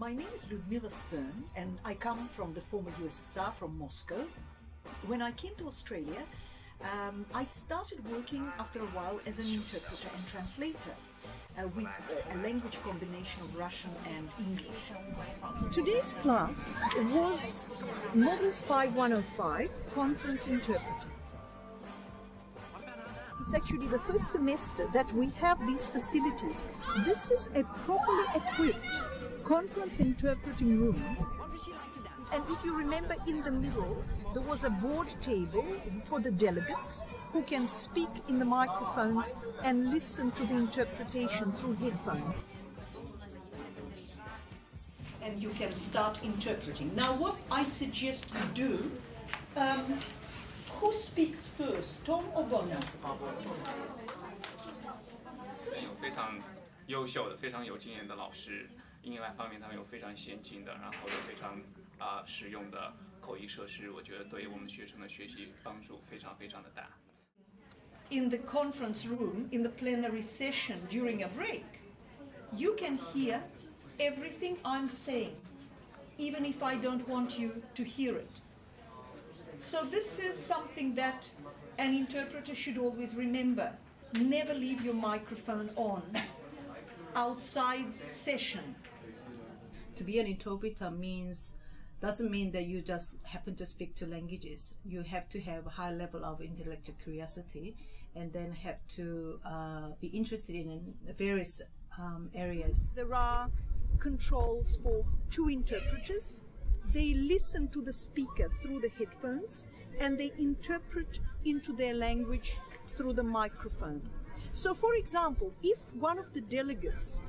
My name is Lyudmila Stern and I come from the former USSR, from Moscow. When I came to Australia, I started working after a while as an interpreter and translator with a language combination of Russian and English. Today's class was Model 5105, Conference Interpreting. It's actually the first semester that we have these facilities. This is a properly equipped conference interpreting room. And if you remember, in the middle, there was a board table for the delegates who can speak in the microphones and listen to the interpretation through headphones. And you can start interpreting. Now, what I suggest you do, who speaks first, Tom or Bono? 非常优秀的、非常有经验的老师，英语方面他们有非常先进的，然后有非常实用的口译设施，我觉得对于我们学生的学习帮助非常非常的大。In the conference room, in the plenary session during a break, you can hear everything I'm saying, even if I don't want you to hear it. So this is something that an interpreter should always remember. Never leave your microphone on outside session. To be an interpreter doesn't mean that you just happen to speak two languages. You have to have a high level of intellectual curiosity and then have to be interested in various areas. There are controls for two interpreters. They listen to the speaker through the headphones and they interpret into their language through the microphone. So, for example, if one of the delegates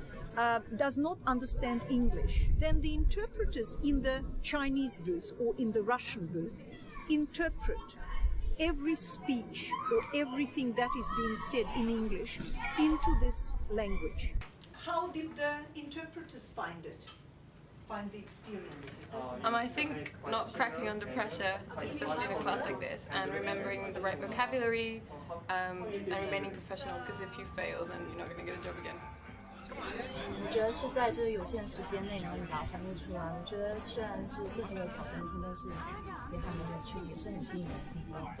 does not understand English, then the interpreters in the Chinese booth or in the Russian booth interpret every speech or everything that is being said in English into this language. How did the interpreters find the experience? I think not cracking under pressure, especially in a class like this, and remembering the right vocabulary and remaining professional, because if you fail then you're not going to get a job again. 我觉得是在这个有限时间内，然后你把它反映出来。我觉得虽然是这很有挑战性，但是也很有趣，也是很吸引人的地方。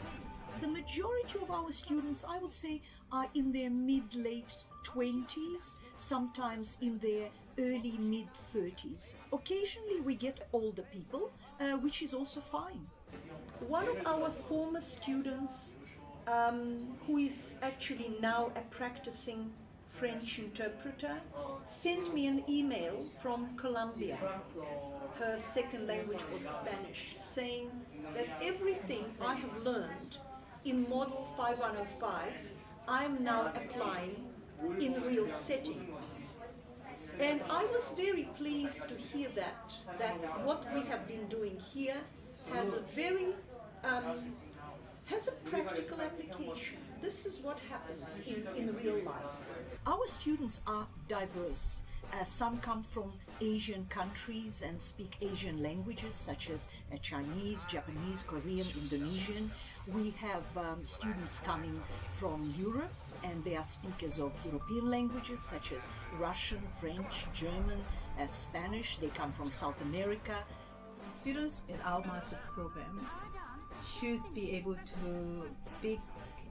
The majority of our students, I would say, are in their mid-late 20s, sometimes in their early mid-30s. Occasionally we get older people, which is also fine. One of our former students, who is actually now a practicing French interpreter, sent me an email from Colombia. Her second language was Spanish, saying that everything I have learned in Model 5105, I'm now applying in the real setting. And I was very pleased to hear that what we have been doing here has a very has a practical application. This is what happens in real life. Our students are diverse. Some come from Asian countries and speak Asian languages such as Chinese, Japanese, Korean, Indonesian. We have students coming from Europe and they are speakers of European languages such as Russian, French, German, Spanish. They come from South America. Students in our master programs should be able to speak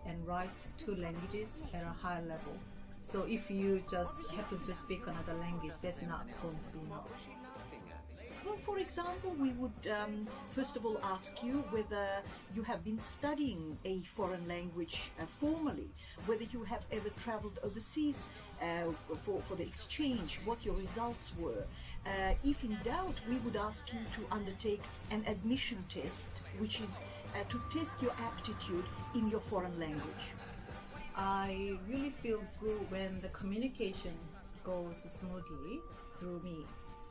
and write two languages at a high level. So if you just happen to speak another language, that's not going to be enough. Well, for example, we would first of all ask you whether you have been studying a foreign language formally, whether you have ever traveled overseas for the exchange, what your results were. If in doubt, we would ask you to undertake an admission test, which is to test your aptitude in your foreign language. I really feel good when the communication goes smoothly through me.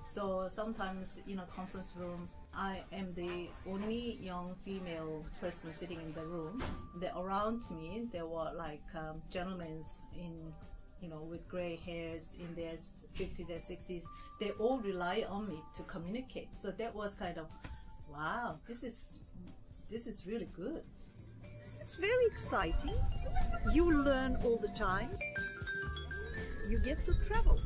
So sometimes in a conference room, I am the only young female person sitting in the room. Around me, there were like gentlemen with gray hairs in their 50s and 60s. They all rely on me to communicate. So that was kind of, wow, this is really good. It's very exciting. You learn all the time. You get to travel.